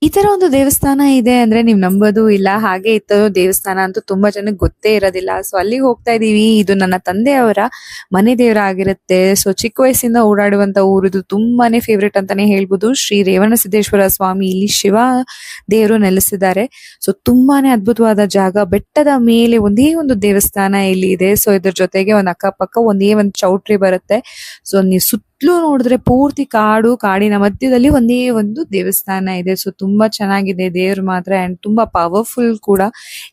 ಈ ತರ ಒಂದು ದೇವಸ್ಥಾನ ಇದೆ ಅಂದ್ರೆ ನೀವ್ ನಂಬೋದು ಇಲ್ಲ. ಹಾಗೆ ಇತ್ತು ದೇವಸ್ಥಾನ ಅಂತೂ ತುಂಬಾ ಜನಕ್ಕೆ ಗೊತ್ತೇ ಇರೋದಿಲ್ಲ. ಸೊ ಅಲ್ಲಿಗೆ ಹೋಗ್ತಾ ಇದೀವಿ. ಇದು ನನ್ನ ತಂದೆಯವರ ಮನೆ ದೇವರ ಆಗಿರುತ್ತೆ. ಸೊ ಚಿಕ್ಕ ವಯಸ್ಸಿಂದ ಓಡಾಡುವಂತ ಊರಿದು ತುಂಬಾನೇ ಫೇವ್ರೇಟ್ ಅಂತಾನೆ ಹೇಳ್ಬೋದು. ಶ್ರೀ ರೇವಣಸಿದ್ದೇಶ್ವರ ಸ್ವಾಮಿ ಇಲ್ಲಿ ಶಿವ ದೇವರು ನೆಲೆಸಿದ್ದಾರೆ. ಸೊ ತುಂಬಾನೇ ಅದ್ಭುತವಾದ ಜಾಗ. ಬೆಟ್ಟದ ಮೇಲೆ ಒಂದೇ ಒಂದು ದೇವಸ್ಥಾನ ಇಲ್ಲಿ ಇದೆ. ಸೊ ಇದ್ರ ಜೊತೆಗೆ ಒಂದ್ ಅಕ್ಕಪಕ್ಕ ಒಂದೇ ಒಂದು ಚೌಟ್ರಿ ಬರುತ್ತೆ. ಸೊ ನೀವು ಸುತ್ತಲೂ ನೋಡಿದ್ರೆ ಪೂರ್ತಿ ಕಾಡು, ಕಾಡಿನ ಮಧ್ಯದಲ್ಲಿ ಒಂದೇ ಒಂದು ದೇವಸ್ಥಾನ ಇದೆ. ಸೊ ತುಂಬಾ ಚೆನ್ನಾಗಿದೆ ದೇವ್ರು ಮಾತ್ರ, ಅಂಡ್ ತುಂಬಾ ಪವರ್ಫುಲ್ ಕೂಡ.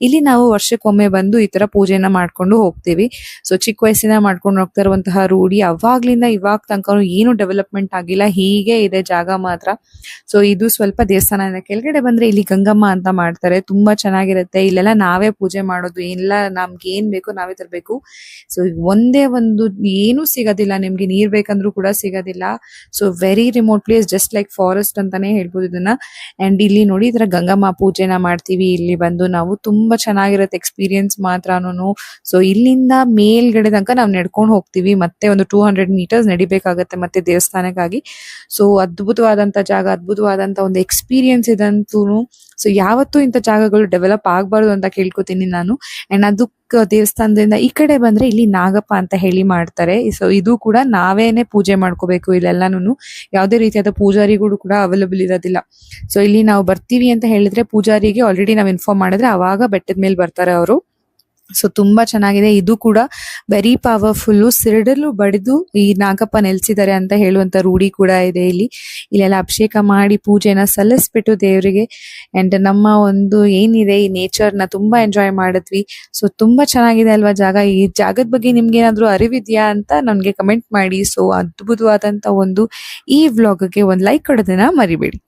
ಇಲ್ಲಿ ನಾವು ವರ್ಷಕ್ಕೊಮ್ಮೆ ಬಂದು ಈ ತರ ಪೂಜೆನ ಮಾಡ್ಕೊಂಡು ಹೋಗ್ತೀವಿ. ಸೊ ಚಿಕ್ಕ ವಯಸ್ಸಿನ ಮಾಡ್ಕೊಂಡು ಹೋಗ್ತಾ ಇರುವಂತಹ ರೂಢಿ. ಅವಾಗ್ಲಿಂದ ಇವಾಗ ತನಕ ಏನು ಡೆವಲಪ್ಮೆಂಟ್ ಆಗಿಲ್ಲ, ಹೀಗೆ ಇದೆ ಜಾಗ ಮಾತ್ರ. ಸೊ ಇದು ಸ್ವಲ್ಪ ದೇವಸ್ಥಾನ ಕೆಳಗಡೆ ಬಂದ್ರೆ ಇಲ್ಲಿ ಗಂಗಮ್ಮ ಅಂತ ಮಾಡ್ತಾರೆ. ತುಂಬಾ ಚೆನ್ನಾಗಿರುತ್ತೆ. ಇಲ್ಲೆಲ್ಲ ನಾವೇ ಪೂಜೆ ಮಾಡೋದು, ಎಲ್ಲ ನಮ್ಗೆ ಏನ್ ಬೇಕೋ ನಾವೇ ತರಬೇಕು. ಸೊ ಒಂದೇ ಒಂದು ಏನು ಸಿಗೋದಿಲ್ಲ, ನಿಮ್ಗೆ ನೀರ್ ಬೇಕಂದ್ರೂ ಕೂಡ ಸಿಗೋದಿಲ್ಲ. So very remote place, just like forest ಅಂತಾನೆ ಹೇಳ್ಬೋದು ಇದನ್ನ. ಅಂಡ್ ಇಲ್ಲಿ ನೋಡಿ ಈ ತರ ಗಂಗಮ್ಮ ಪೂಜೆನ ಮಾಡ್ತೀವಿ ಇಲ್ಲಿ ಬಂದು ನಾವು. ತುಂಬಾ ಚೆನ್ನಾಗಿರುತ್ತೆ ಎಕ್ಸ್ಪೀರಿಯನ್ಸ್ ಮಾತ್ರನೂ. ಸೊ ಇಲ್ಲಿಂದ ಮೇಲ್ಗಡೆ ತನಕ ನಾವು ನಡ್ಕೊಂಡು ಹೋಗ್ತೀವಿ. ಮತ್ತೆ ಒಂದು 200 ಮೀಟರ್ಸ್ ನಡಿಬೇಕಾಗತ್ತೆ ಮತ್ತೆ ದೇವಸ್ಥಾನಕ್ಕಾಗಿ. ಸೊ ಅದ್ಭುತವಾದಂತ ಜಾಗ, ಅದ್ಭುತವಾದಂತ ಒಂದು ಎಕ್ಸ್ಪೀರಿಯನ್ಸ್ ಇದಂತೂ. ಸೊ ಯಾವತ್ತೂ ಇಂಥ ಜಾಗಗಳು ಡೆವಲಪ್ ಆಗ್ಬಾರ್ದು ಅಂತ ಕೇಳ್ಕೊತೀನಿ ನಾನು. ಅಂಡ್ ಅದು ದೇವಸ್ಥಾನದಿಂದ ಈ ಕಡೆ ಬಂದ್ರೆ ಇಲ್ಲಿ ನಾಗಪ್ಪ ಅಂತ ಹೇಳಿ ಮಾಡ್ತಾರೆ. ಸೊ ಇದು ಕೂಡ ನಾವೇನೆ ಪೂಜೆ ಮಾಡ್ಕೋಬೇಕು ಇಲ್ಲೆಲ್ಲಾನು. ಯಾವುದೇ ರೀತಿಯಾದ ಪೂಜಾರಿಗಳು ಕೂಡ ಅವೈಲಬಲ್ ಇರೋದಿಲ್ಲ. ಸೊ ಇಲ್ಲಿ ನಾವು ಬರ್ತೀವಿ ಅಂತ ಹೇಳಿದ್ರೆ ಪೂಜಾರಿಗೆ ಆಲ್ರೆಡಿ ನಾವು ಇನ್ಫಾರ್ಮ್ ಮಾಡಿದ್ರೆ ಅವಾಗ ಬೆಟ್ಟದ ಮೇಲೆ ಬರ್ತಾರೆ ಅವರು. ಸೊ ತುಂಬಾ ಚೆನ್ನಾಗಿದೆ. ಇದು ಕೂಡ ವೆರಿ ಪವರ್ಫುಲ್. ಸಿರಡಲ್ಲೂ ಬಡಿದು ಈ ನಾಗಪ್ಪ ನೆಲೆಸಿದ್ದಾರೆ ಅಂತ ಹೇಳುವಂತ ರೂಢಿ ಕೂಡ ಇದೆ ಇಲ್ಲಿ. ಇಲ್ಲೆಲ್ಲ ಅಭಿಷೇಕ ಮಾಡಿ ಪೂಜೆನ ಸಲ್ಲಿಸ್ಬಿಟ್ಟು ದೇವರಿಗೆ ಅಂಡ್ ನಮ್ಮ ಒಂದು ಏನಿದೆ ಈ ನೇಚರ್ ನ ತುಂಬಾ ಎಂಜಾಯ್ ಮಾಡಿದ್ವಿ. ಸೊ ತುಂಬಾ ಚೆನ್ನಾಗಿದೆ ಅಲ್ವಾ ಜಾಗ. ಈ ಜಾಗದ ಬಗ್ಗೆ ನಿಮ್ಗೆ ಏನಾದ್ರು ಅರಿವಿದ್ಯಾ ಅಂತ ನನ್ಗೆ ಕಮೆಂಟ್ ಮಾಡಿ. ಸೊ ಅದ್ಭುತವಾದಂತ ಒಂದು ಈ ವ್ಲಾಗ್ಗೆ ಒಂದು ಲೈಕ್ ಕೊಡೋದನ್ನ ಮರಿಬೇಡಿ.